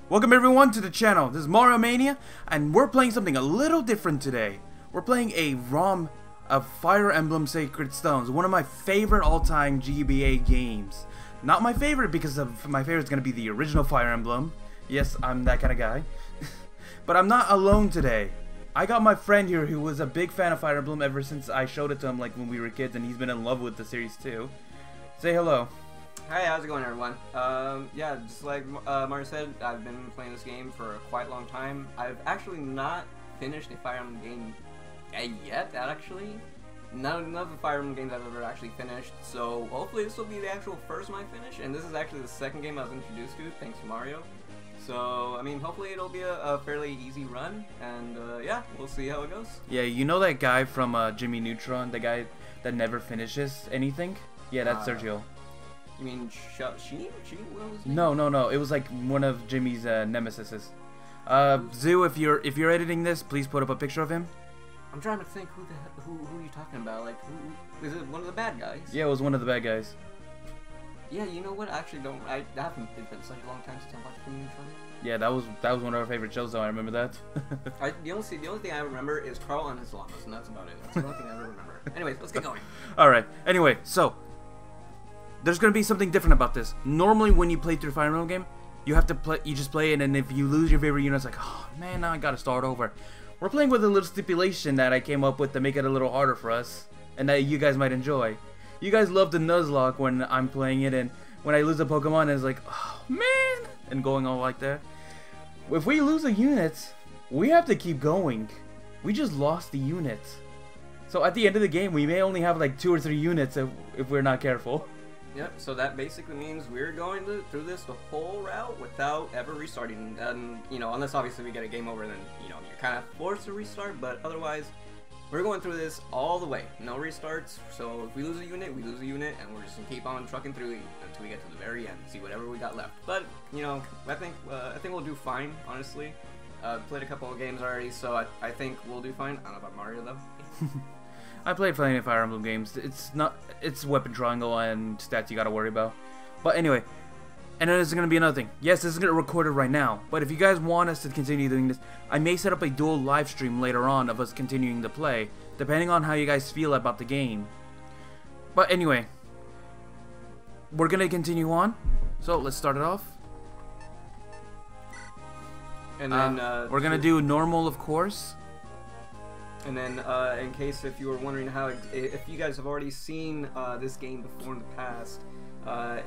Welcome everyone to the channel. This is MarioMania, and we're playing something a little different today. We're playing a ROM of Fire Emblem Sacred Stones, one of my favorite all-time GBA games. Not my favorite because my favorite is going to be the original Fire Emblem. Yes, I'm that kind of guy. But I'm not alone today. I got my friend here who was a big fan of Fire Emblem ever since I showed it to him like when we were kids, and he's been in love with the series too. Say hello. Hi, how's it going, everyone? Yeah, just like Mario said, I've been playing this game for a quite long time. I've actually not finished a Fire Emblem game yet, actually. None of the Fire Emblem games I've ever actually finished, so hopefully this will be the actual first one I finish, and this is actually the second game I was introduced to, thanks to Mario. So, I mean, hopefully it'll be a fairly easy run, and yeah, we'll see how it goes. Yeah, you know that guy from Jimmy Neutron, the guy that never finishes anything? Yeah, that's Sergio. You mean she? No. It was like one of Jimmy's nemesises. Zoo, if you're editing this, please put up a picture of him. I'm trying to think who you talking about. Like, who is it? One of the bad guys? Yeah, it was one of the bad guys. Yeah, you know what? I actually don't. It's been such a long time since I watched Jimmy Neutron. Yeah, that was one of our favorite shows, though. I remember that. The only thing I remember is Carl and his llamas, and that's about it. That's the only thing I ever remember. Anyways, let's get going. All right. Anyway, so there's gonna be something different about this. Normally, when you play through a Fire Emblem game, you have to play. You just play it, and if you lose your favorite unit, it's like, oh man, now I gotta start over. We're playing with a little stipulation that I came up with to make it a little harder for us, and that you guys might enjoy. You guys love the Nuzlocke when I'm playing it, and when I lose a Pokemon, it's like, oh man, and going all like that. If we lose a unit, we have to keep going. We just lost the unit. So at the end of the game, we may only have like 2 or 3 units if we're not careful. Yep, so that basically means we're going through this the whole route without ever restarting. And, you know, unless obviously we get a game over, then, you know, you're kind of forced to restart. But otherwise, we're going through this all the way. No restarts. So if we lose a unit, we lose a unit. And we're just going to keep on trucking through until we get to the very end. See whatever we got left. But, you know, I think we'll do fine, honestly. Played a couple of games already, so I think we'll do fine. I don't know about Mario, though. I played plenty of Fire Emblem games. It's weapon triangle and stats you gotta worry about. But anyway, and then there's gonna be another thing. Yes, this is gonna record it right now. But if you guys want us to continue doing this, I may set up a dual live stream later on of us continuing to play, depending on how you guys feel about the game. But anyway, we're gonna continue on. So let's start it off. And then we're gonna do normal, of course. And then, in case if you were wondering if you guys have already seen this game before in the past,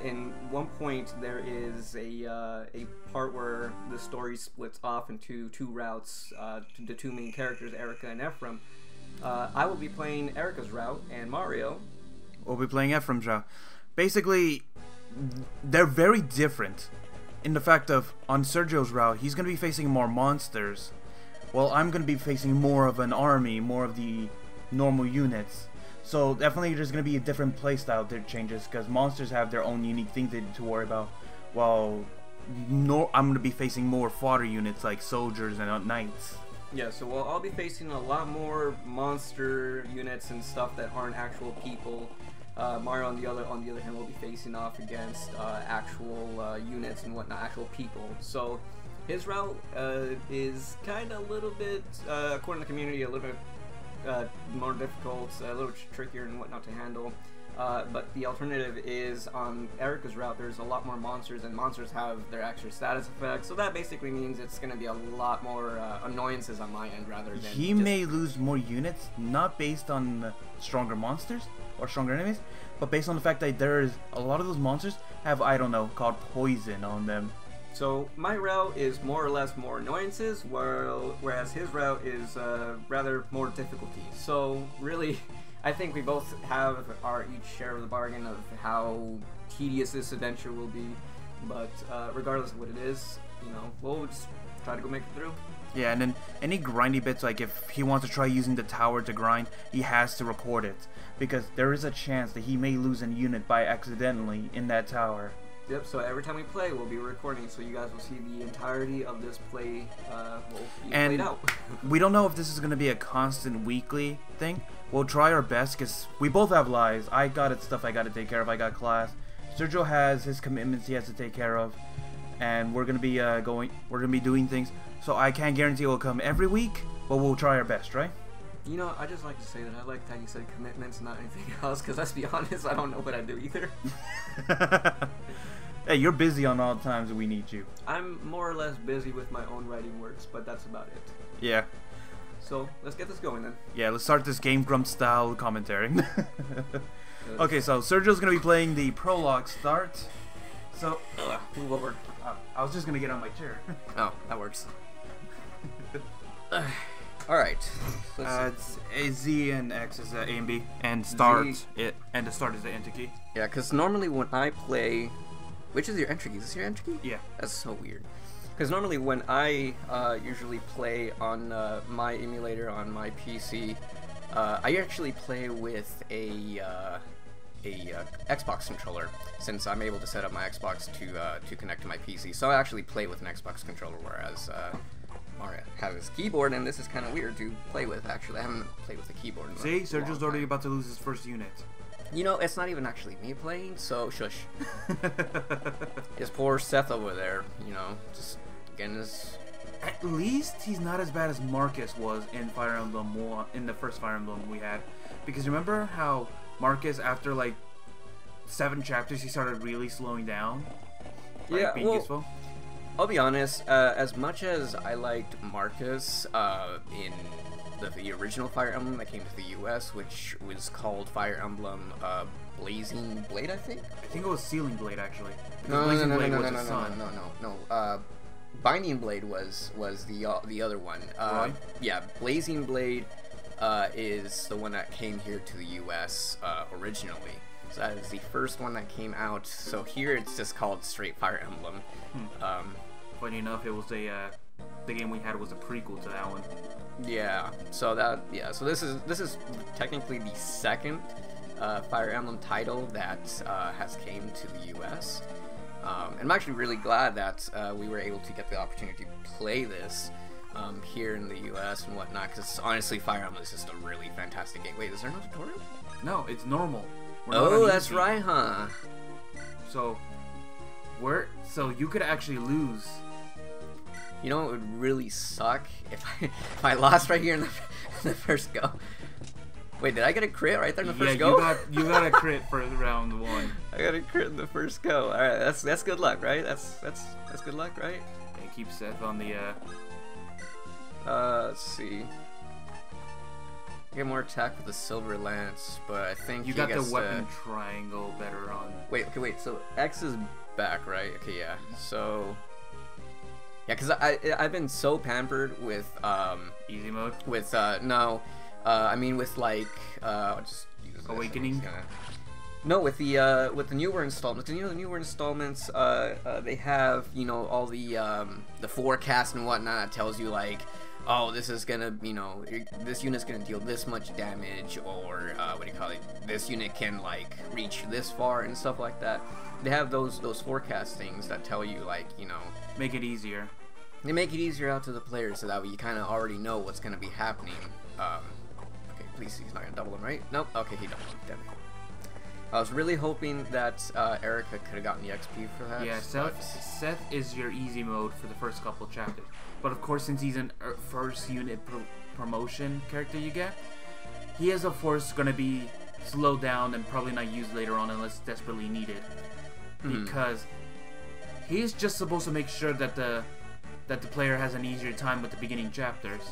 in one point there is a part where the story splits off into 2 routes, the 2 main characters, Erica and Ephraim. I will be playing Erica's route, and Mario will be playing Ephraim's route. Basically, they're very different in the fact of, on Sergio's route, he's going to be facing more monsters. Well, I'm going to be facing more of an army, more of the normal units. So definitely there's going to be a different playstyle that changes, because monsters have their own unique things to worry about. While I'm going to be facing more fodder units like soldiers and knights. Yeah, so I'll be facing a lot more monster units and stuff that aren't actual people. Mario on the other hand will be facing off against actual units and whatnot, actual people. So his route is kind of a little bit, according to the community, a little bit more difficult, a little trickier and whatnot to handle. But the alternative is on Erica's route, there's a lot more monsters, and monsters have their extra status effects. So that basically means it's going to be a lot more annoyances on my end rather than... He may lose more units, not based on stronger monsters or stronger enemies, but based on the fact that there's a lot of those monsters have, I don't know, called poison on them. So my route is more or less more annoyances, whereas his route is rather more difficulty. So really, I think we both have our each share of the bargain of how tedious this adventure will be. But regardless of what it is, you know, we'll just try to go make it through. Yeah, and then any grindy bits, like if he wants to try using the tower to grind, he has to record it, because there is a chance that he may lose a unit by accidentally in that tower. Yep, so every time we play, we'll be recording, so you guys will see the entirety of this play played out. We don't know if this is going to be a constant weekly thing. We'll try our best, because we both have lives. I got stuff I got to take care of. I got class. Sergio has his commitments he has to take care of. and we're gonna be doing things. So I can't guarantee it will come every week, but we'll try our best, right? You know, I just like to say that I like how you said commitments, not anything else, because let's be honest, I don't know what I do either. Hey, you're busy on all the times that we need you. I'm more or less busy with my own writing works, but that's about it. Yeah. So, let's get this going then. Yeah, let's start this Game Grump style commentary. Okay, so Sergio's going to be playing the prologue start. So, move over. I was just going to get on my chair. Oh, that works. Alright. It's A, Z, and X is A and B. And start, and the start is the enter key. Yeah, because normally when I play... Which is your entry key? Is this your entry key? Yeah. That's so weird. Because normally when I usually play on my emulator on my PC, I actually play with a Xbox controller, since I'm able to set up my Xbox to connect to my PC. So I actually play with an Xbox controller, whereas Mario has his keyboard, and this is kind of weird to play with. Actually, I haven't played with a keyboard in a See, Sergio's long already time. about to lose his first unit. You know, it's not even actually me playing, so shush. It's poor Seth over there, you know, just getting his... At least he's not as bad as Marcus was in Fire Emblem 1, in the first Fire Emblem we had. Because remember how Marcus, after like 7 chapters, he started really slowing down? Like, Yeah, being well, useful? I'll be honest, as much as I liked Marcus in the original Fire Emblem that came to the US, which was called Fire Emblem Blazing Blade, I think? I think it was Sealing Blade, actually. No, Blazing no, Blade no, was no, his no, no, son. no. Binding Blade was the other one. Right? Yeah, Blazing Blade is the one that came here to the US originally. So that is the first one that came out. So here it's just called straight Fire Emblem. Funny enough, it was the game we had was a prequel to that one. Yeah. So this is technically the second Fire Emblem title that has came to the US. And I'm actually really glad that we were able to get the opportunity to play this here in the US and whatnot, because honestly, Fire Emblem is just a really fantastic game. Wait, is there no tutorial? No, it's normal. We're not Oh, on that's easy. right, huh? So you could actually lose. You know, it would really suck if I lost right here in the first go. Wait, did I get a crit right there in the first go? you got a crit for round 1. I got a crit in the first go. All right, that's good luck, right? That's good luck, right? Okay, keep Seth on the Let's see. Get more attack with the silver lance, but I think you he got the gets weapon triangle better on. Wait, okay, so X is back, right? Okay, yeah. So yeah, because I've been so pampered with Easy mode. with no, I mean with like I'll just use this. Awakening? No, with the newer installments. You know, the newer installments, they have, you know, all the forecast and whatnot that tells you like, oh, this is gonna, you know, this unit's gonna deal this much damage, or what do you call it? This unit can like reach this far and stuff like that. They have those forecast things that tell you like, you know, Make it easier. they make it easier out to the players so that way you kind of already know what's gonna be happening. Okay, please, he's not gonna double him, right? Nope. Okay, he doubled him. Damn it. I was really hoping that Erica could have gotten the XP for that. Yeah, Seth is your easy mode for the first couple chapters. But of course, since he's an first unit promotion character you get, he is of course going to be slowed down and probably not used later on unless desperately needed. Because he's just supposed to make sure that the player has an easier time with the beginning chapters.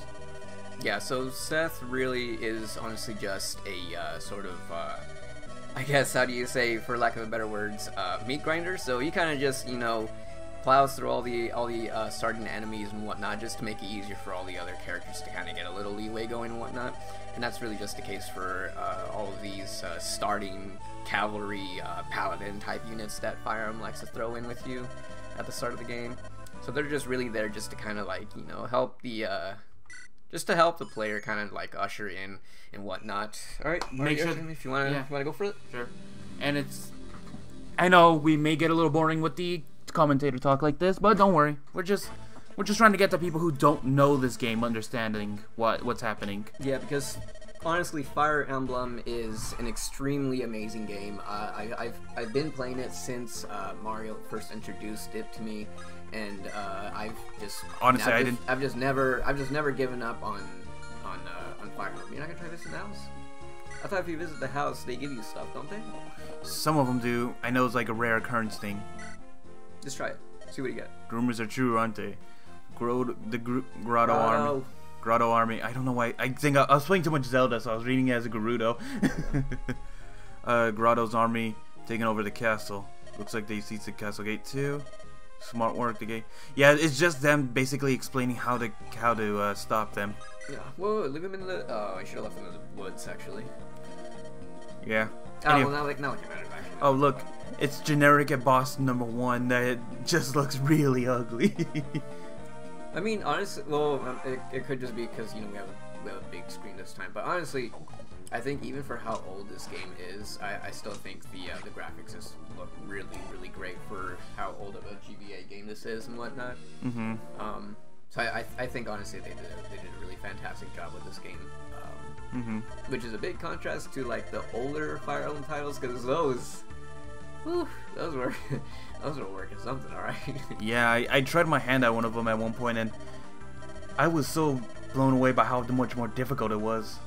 Yeah, so Seth really is honestly just a sort of, I guess, how do you say, for lack of better words, meat grinder. So he kind of just, you know, plows through all the starting enemies and whatnot, just to make it easier for all the other characters to kind of get a little leeway going and whatnot. And that's really just the case for all of these starting cavalry paladin type units that Fire Emblem likes to throw in with you at the start of the game. So they're just really there just to kind of like, you know, help the just to help the player kind of like usher in and whatnot. All right, Make sure if you want to go for it. Sure. And I know we may get a little boring with the commentator talk like this, but don't worry. We're just trying to get the people who don't know this game understanding what's happening. Yeah, because honestly, Fire Emblem is an extremely amazing game. I've been playing it since Mario first introduced it to me, and I've just honestly I've just never given up on Fire Emblem. You're not gonna try visiting the house? I thought if you visit the house, they give you stuff, don't they? Some of them do. I know it's like a rare occurrence thing. Just try it. See what you get. Rumors are true, aren't they? Grotto Army. Grotto Army. I don't know why. I think I was playing too much Zelda, so I was reading it as a Gerudo. Grotto's army taking over the castle. Looks like they seized the castle gate too. Smart work, the gate. Yeah, it's just them basically explaining how to stop them. Yeah. Whoa, leave him in the. Oh, I should have left him in the woods actually. Yeah. Oh, Anyway. well, now it matters actually. Oh, look, it's generic at boss number 1 that just looks really ugly. I mean, honestly, well, it could just be because we have a big screen this time. But honestly, I think even for how old this game is, I still think the graphics just look really great for how old of a GBA game this is and whatnot. Mm-hmm. So I think honestly they did a really fantastic job with this game. Which is a big contrast to like the older Fire Emblem titles, because those were working something, alright. Yeah, I tried my hand at one of them at one point, and I was so blown away by how much more difficult it was.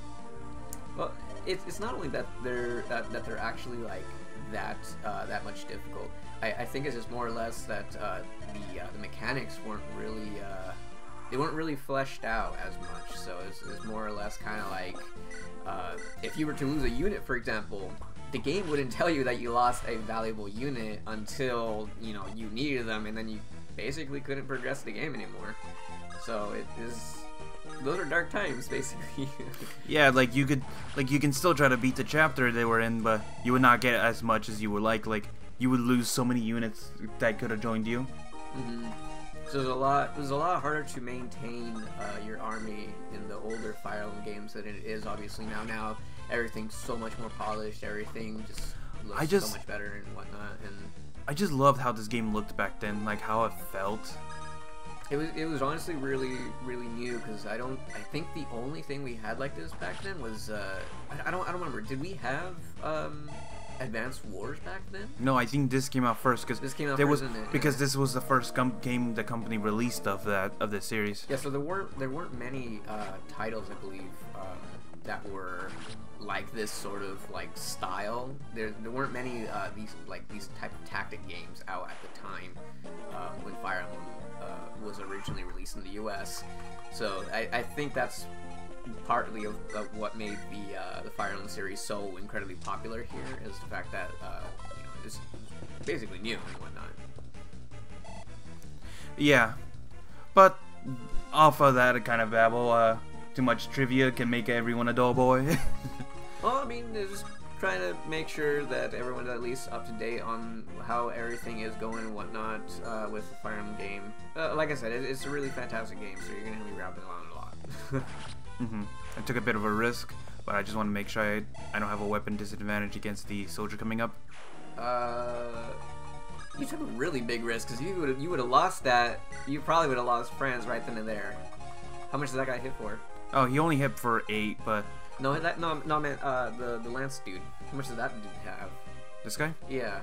Well, it's not only that they're actually like that much difficult. I think it's just more or less that the mechanics weren't really fleshed out as much. So it's more or less kind of like if you were to lose a unit, for example, the game wouldn't tell you that you lost a valuable unit until you needed them, and then you basically couldn't progress the game anymore. So those are dark times, basically. Yeah, like you can still try to beat the chapter they were in, but you would not get as much as you would like you would lose so many units that could have joined you. So it was a lot harder to maintain your army in the older Fire Emblem games than it is obviously now. Now everything's so much more polished, everything just looks so much better and whatnot. And I just loved how this game looked back then, like how it felt. It was honestly really new, because I think the only thing we had like this back then was I don't remember. Did we have Advanced Wars back then? No, I think this came out first, because this was the first game the company released of this series. Yeah, so there weren't many titles, I believe, that were like this sort of like style. There weren't many these type of tactic games out at the time when Fire Emblem was originally released in the U.S. So I think that's partly of what made the Fire Emblem series so incredibly popular here, is the fact that it's basically new and whatnot. Yeah, but off of that kind of babble, too much trivia can make everyone a dull boy. Well, I mean, they're just trying to make sure that everyone's at least up to date on how everything is going and whatnot with the Fire Emblem game. Like I said, it's a really fantastic game, so you're going to be rapping on it a lot. I took a bit of a risk, but I just want to make sure I don't have a weapon disadvantage against the soldier coming up. You took a really big risk, because you would have lost that. You probably would have lost friends right then and there. How much does that guy hit for? Oh, he only hit for 8, but no, man. The lance dude. How much does that dude have? This guy? Yeah.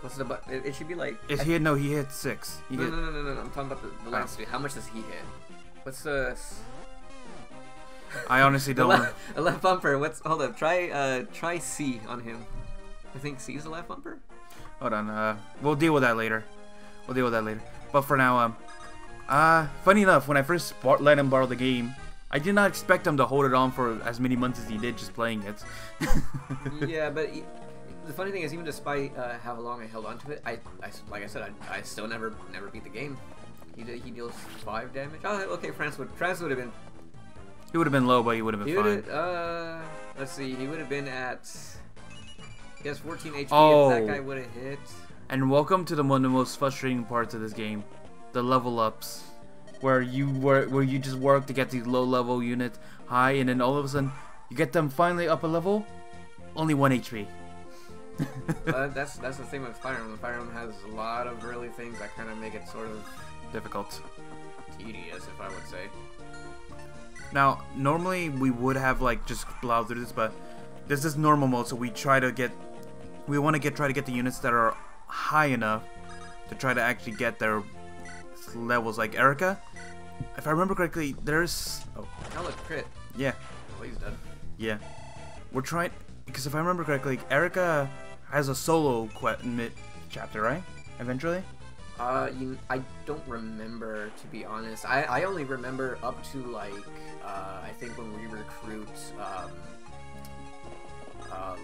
What's the it should be like. No, he hit 6. No. I'm talking about the lance dude. How much does he hit? What's the? I honestly don't know. A left bumper. Hold up. Try C on him. I think C is the left bumper. Hold on. We'll deal with that later. But for now, funny enough, when I first let him borrow the game, I did not expect him to hold it on for as many months as he did just playing it. Yeah, but the funny thing is, even despite how long I held on to it, like I said, I still never beat the game. He deals 5 damage. Oh, okay. France would have been. He would have been low, but he would have been fine. Let's see. He would have been at. He has 14 HP. Oh. If that guy would have hit. And welcome to one of the most frustrating parts of this game, the level ups, where you just work to get these low level units high, and then all of a sudden you get them finally up a level, only 1 HP. That's the thing with Fire Emblem. Fire Emblem has a lot of really things that kind of make it sort of difficult, tedious, if I would say. Now, normally we would have just plow through this, but this is normal mode, so we want to try to get the units that are high enough to try to actually get their levels. Like Erica, if I remember correctly, there's... Oh, look, crit. Yeah. Oh, he's dead. Yeah. We're trying... Because if I remember correctly, Erica has a solo chapter, right? Eventually? I don't remember, to be honest. I only remember up to, like, I think when we recruit,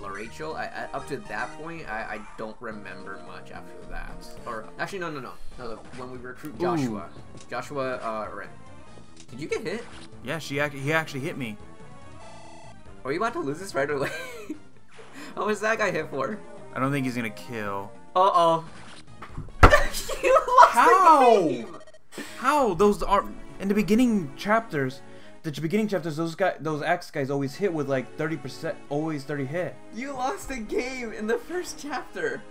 LaRachel. Up to that point, I don't remember much after that. Or, actually, no. When we recruit Joshua. Ooh. Joshua, Ren. Did you get hit? Yeah, he actually hit me. Are you about to lose this right away? How much that guy hit for? I don't think he's gonna kill. Uh-oh. You lost the game! How? Those are in the beginning chapters. Those axe guys always hit with like 30%, always 30 hit. You lost the game in the first chapter.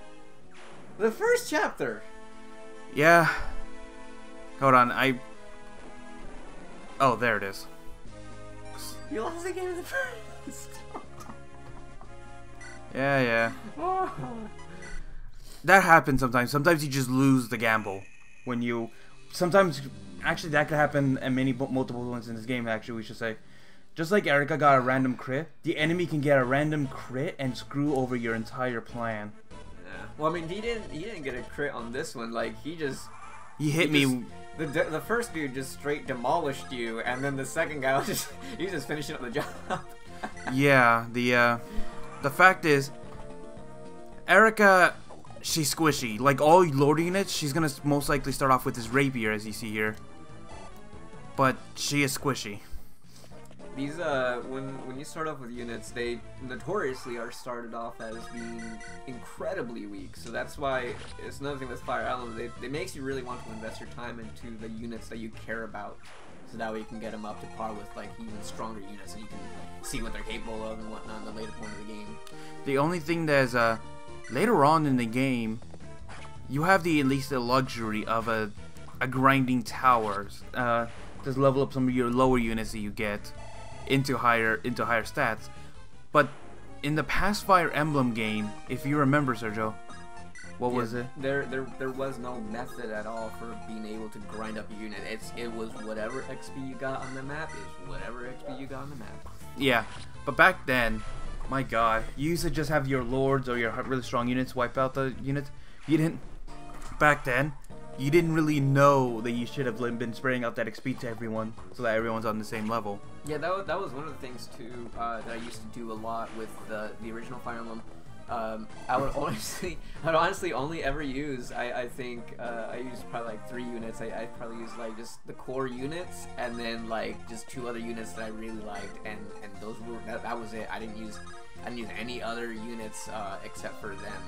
The first chapter. Yeah. Hold on, Oh, there it is. You lost the game in the first. Yeah. Oh. That happens sometimes. Sometimes you just lose the gamble when you. Sometimes, actually, that could happen in multiple ones in this game. Actually, we should say, just like Erica got a random crit, the enemy can get a random crit and screw over your entire plan. Yeah. Well, I mean, he didn't get a crit on this one. Like he hit me. The first dude just straight demolished you, and then the second guy was just finishing up the job. Yeah. The fact is, Erica. She's squishy. Like all Lord units, she's gonna most likely start off with this rapier, as you see here. But she is squishy. These when you start off with units, they notoriously are started off as being incredibly weak. So that's why it's another thing with Fire Emblem. They makes you really want to invest your time into the units that you care about, so that way you can get them up to par with like even stronger units, so you can see what they're capable of and whatnot in the later point of the game. The only thing that's later on in the game, you have at least the luxury of a grinding towers. Just level up some of your lower units that you get into higher stats. But in the past Fire Emblem game, if you remember, Sergio, what was it? There was no method at all for being able to grind up a unit. It was whatever XP you got on the map is whatever XP you got on the map. Yeah, but back then, my god, you used to just have your lords or your really strong units wipe out the units. Back then, you didn't really know that you should have been spraying out that XP to everyone so that everyone's on the same level. Yeah, that was one of the things too that I used to do a lot with the original Fire Emblem. I would honestly only ever use, I think, I used probably like 3 units. I probably used like just the core units and then like just 2 other units that I really liked, and those were, that was it. I didn't use any other units except for them.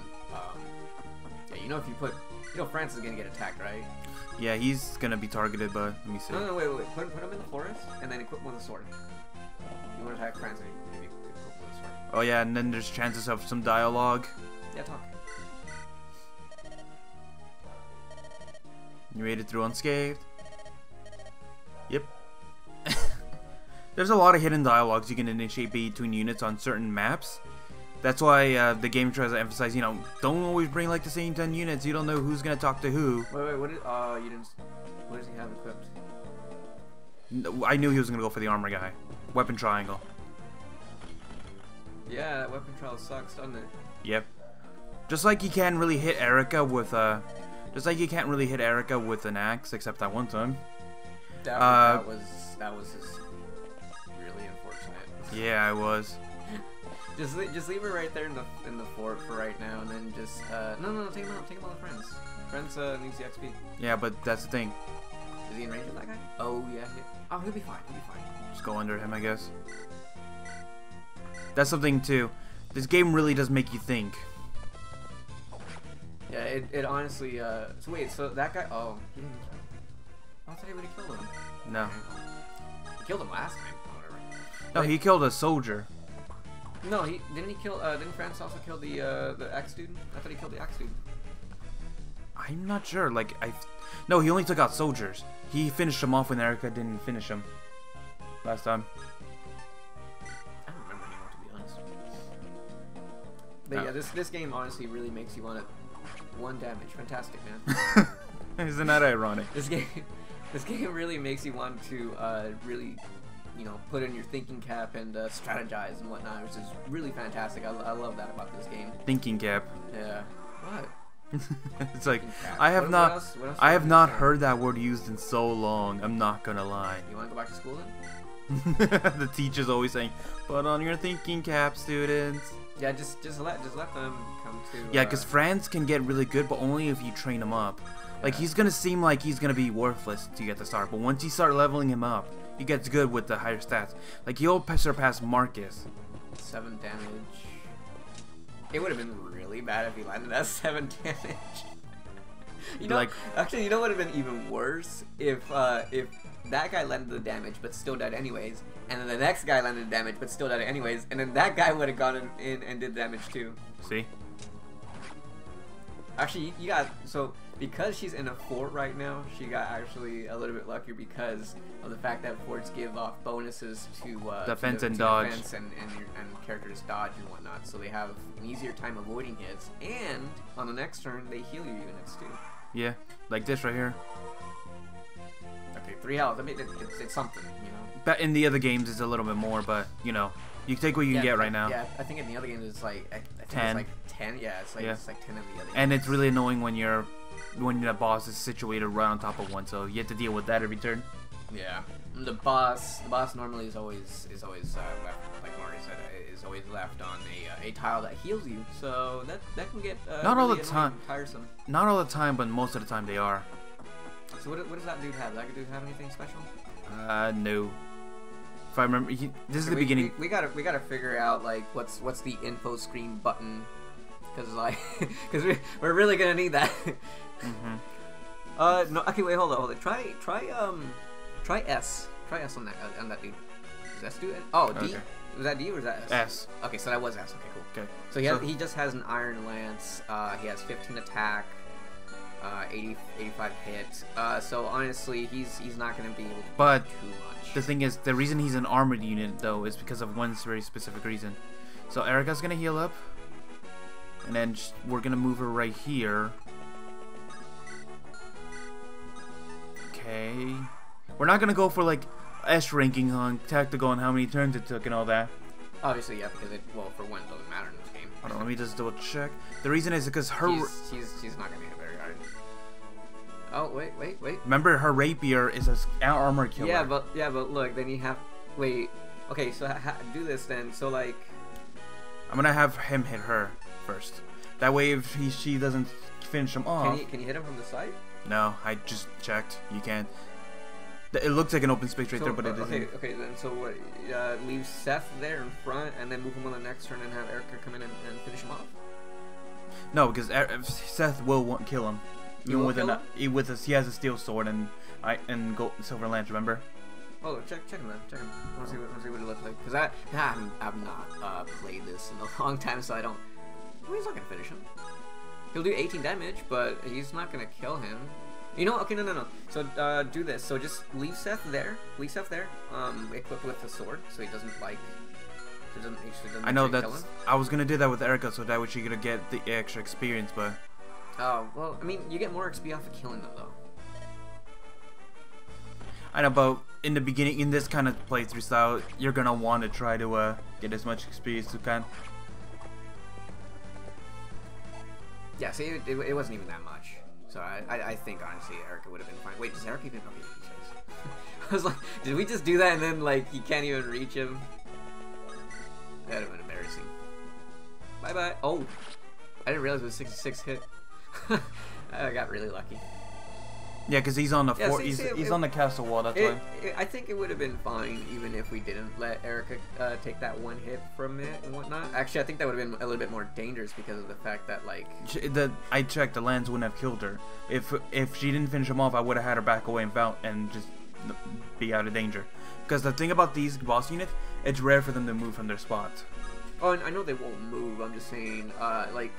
Yeah, you know France is gonna get attacked, right? Yeah, he's gonna be targeted, but let me see. No, wait. Put him in the forest and then equip him with a sword. You want to attack France? Maybe equip him with a sword. Oh yeah, and then there's chances of some dialogue. Yeah, talk. You made it through unscathed. Yep. There's a lot of hidden dialogues you can initiate between units on certain maps. That's why the game tries to emphasize, you know, don't always bring like the same 10 units. You don't know who's gonna talk to who. Wait, what does he have equipped? No, I knew he was gonna go for the armor guy. Weapon triangle. Yeah, that weapon trial sucks, doesn't it? Yep. Just like you can't really hit Erica with an axe, except that one time. That was just really unfortunate. Yeah, I was. Just leave her right there in the fort for right now, and then just no, take him out with friends. Friends needs the XP. Yeah, but that's the thing. Is he in range with that guy? Oh yeah. He'll be fine. Just go under him, I guess. That's something too. This game really does make you think. Yeah, it honestly. So wait, so that guy? Oh, he didn't. I thought he would have killed him. No. He killed him last time. Oh, whatever. No, he killed a soldier. No, didn't kill. Didn't France also kill the axe dude? I thought he killed the axe dude. I'm not sure. No, he only took out soldiers. He finished him off when Erica didn't finish him last time. I don't remember anymore, to be honest. But yeah, this game honestly really makes you want to 1 damage. Fantastic, man. Isn't that ironic? This game really makes you want to really, you know, put in your thinking cap and strategize and whatnot, which is really fantastic. I love that about this game. Thinking cap. Yeah. What? It's like I have I have not heard that word used in so long. I'm not gonna lie. You want to go back to school then? The teacher's always saying, "Put on your thinking cap, students." Yeah, just let them come to. Yeah, because Franz can get really good, but only if you train him up. Like he's gonna seem like he's gonna be worthless to get the start, but once you start leveling him up, he gets good with the higher stats. Like he'll surpass Marcus. 7 damage. It would have been really bad if he landed at 7 damage. You know, like, actually, you know what would have been even worse if that guy landed the damage but still died anyways, and then the next guy landed the damage but still died anyways, and then that guy would have gone in and did damage too. See? Actually, you got, so because she's in a fort right now, she got actually a little bit luckier because of the fact that forts give off bonuses to defense and dodge, defense and characters dodge and whatnot, so they have an easier time avoiding hits. And on the next turn, they heal your units too. Yeah, like this right here. Okay, 3 health. I mean, it's something, you know. But in the other games, it's a little bit more, but you know, you take what you can get right now. Yeah, I think in the other games it's like I think 10. It's like 10. Yeah, it's like 10 in the other. And it's really annoying when the boss is situated right on top of one, so you have to deal with that every turn. Yeah, the boss normally is always left, like Mario said, is always left on a tile that heals you. So that can get not all really the time. Tiresome. Not all the time, but most of the time they are. So what does that dude have? Does that dude have anything special? No. If I remember, this is the beginning. We gotta figure out like what's the info screen button, because we're really gonna need that. No. Okay, wait, hold on. Try S. Try S on that dude. Does S do it? Oh, D. Okay. Was that D or was that S? S. Okay, so that was S. Okay, cool. Okay. So he just has an Iron Lance. He has 15 attack, 85 hit. So honestly, he's not gonna be able to but do too much. The thing is, the reason he's an armored unit though is because of one very specific reason. So Erica's gonna heal up, and then we're gonna move her right here. Okay. We're not gonna go for like S ranking on tactical and how many turns it took and all that. Obviously, yeah, because for one, it doesn't matter in this game. Hold on, let me just double check. The reason is because her. She's not gonna hit very hard. Oh wait. Remember, her rapier is an armor killer. Yeah, but look, then you have wait. Okay, so do this then. So like, I'm gonna have him hit her first. That way, if she doesn't finish him off. Can you hit him from the side? No, I just checked. You can't. It looks like an open space right there, but it isn't. Okay, then so what? Leave Seth there in front, and then move him on the next turn, and have Erica come in and finish him off. No, because Seth will kill him. Even with he has a steel sword and silver lance. Remember? Oh, check him then. Check him. I want to see what it looks like. Because I've not played this in a long time, so I don't. Well, he's not gonna finish him. He'll do 18 damage, but he's not gonna kill him. You know, okay, no. So, do this. So just leave Seth there. Equipped with the sword, so he doesn't I know that's. I was gonna do that with Erica, so that way she could get the extra experience, but. Oh well, I mean, you get more XP off of killing them, though. I know, but in the beginning, in this kind of playthrough style, you're gonna want to try to get as much experience as you can. Yeah, see, it wasn't even that much. So I think honestly Erica would have been fine. Wait, does Erica even? Okay, he says. I was like, did we just do that and then like he can't even reach him? That'd have been embarrassing. Bye bye. Oh, I didn't realize it was 66 hit. I got really lucky. Yeah, because he's on the fort. He's on the castle wall. That's why. I think it would have been fine even if we didn't let Erica take that one hit from it and whatnot. Actually, I think that would have been a little bit more dangerous because of the fact that like I checked, the lance wouldn't have killed her. If she didn't finish him off, I would have had her back away and just be out of danger. Because the thing about these boss units, it's rare for them to move from their spots. Oh, and I know they won't move. I'm just saying, never mind.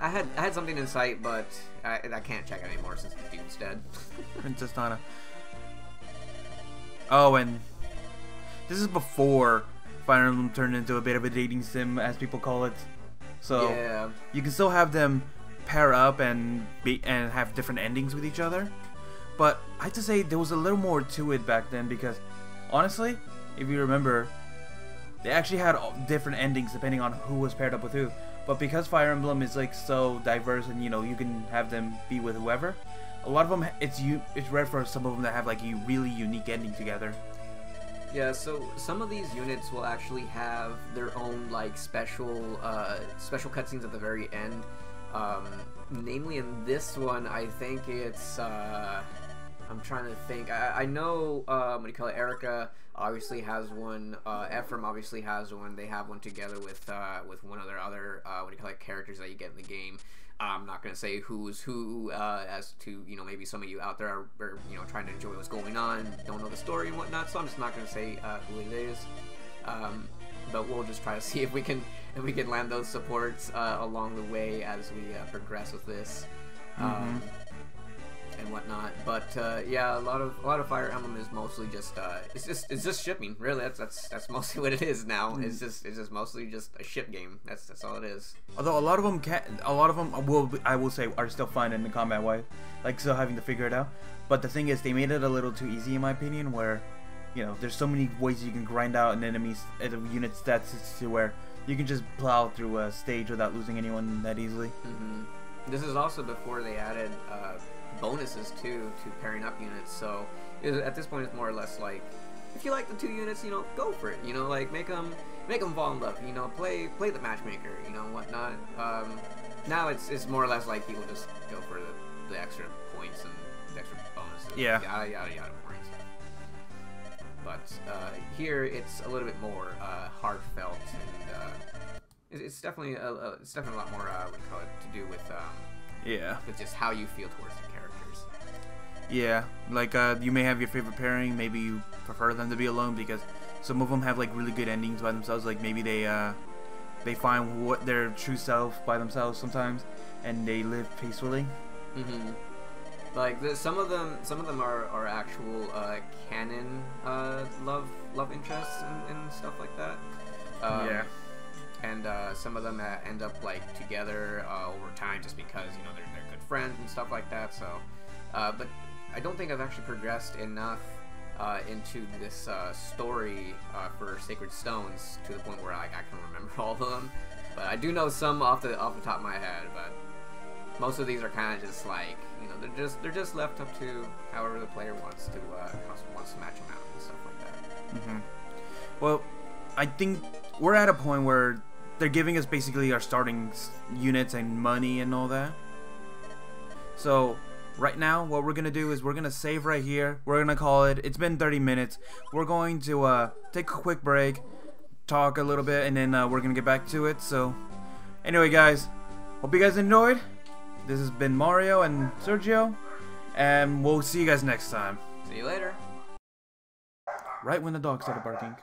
I had something in sight, but I can't check it anymore since the dude's dead. Princess Donna. Oh, and this is before Fire Emblem turned into a bit of a dating sim, as people call it. So yeah, you can still have them pair up and have different endings with each other. But I have to say there was a little more to it back then, because honestly, if you remember, they actually had different endings depending on who was paired up with who. But because Fire Emblem is like so diverse, and you know, you can have them be with whoever, a lot of them it's rare for some of them to have like a really unique ending together. Yeah, so some of these units will actually have their own like special cutscenes at the very end. Namely in this one, I think it's I'm trying to think. I know what do you call it? Erica obviously has one. Ephraim obviously has one. They have one together with one of their other what do you call it, characters that you get in the game. I'm not gonna say who's who, as to, you know, maybe some of you out there are you know, trying to enjoy what's going on, don't know the story and whatnot. So I'm just not gonna say who it is. But we'll just try to see if we can land those supports along the way as we progress with this. And whatnot, but yeah, a lot of Fire Emblem is mostly just it's just shipping. Really, that's mostly what it is now. It's just mostly just a ship game. That's all it is. Although a lot of them I will say are still fun in the combat wise, like still having to figure it out. But the thing is, they made it a little too easy in my opinion. Where, you know, there's so many ways you can grind out an enemy's unit stats to where you can just plow through a stage without losing anyone that easily. This is also before they added bonuses too to pairing up units, so at this point it's more or less like, if you like the two units, you know, go for it, you know, like make them fall in love, you know, play the matchmaker, you know, whatnot. Now it's more or less like people just go for the extra points and the extra bonuses, yeah, yada yada yada, boring stuff. But here it's a little bit more heartfelt, and it's definitely a lot more what do you call it, to do with with just how you feel towards the characters. Yeah, like you may have your favorite pairing, maybe you prefer them to be alone, because some of them have like really good endings by themselves. Like maybe they find what their true self by themselves sometimes, and they live peacefully. Like some of them are actual canon love interests and stuff like that. Yeah. And some of them end up like together over time, just because, you know, they're good friends and stuff like that. So, but I don't think I've actually progressed enough into this story for Sacred Stones to the point where I can remember all of them. But I do know some off the top of my head. But most of these are kind of just like, you know, they're just left up to however the player wants to match them out and stuff like that. Well, I think we're at a point where they're giving us basically our starting units and money and all that. So right now what we're gonna do is we're gonna save right here. We're gonna call it. It's been 30 minutes. We're going to take a quick break, talk a little bit, and then we're gonna get back to it. So anyway, guys, hope you guys enjoyed. This has been Mario and Sergio, and we'll see you guys next time. See you later. Right when the dog started barking.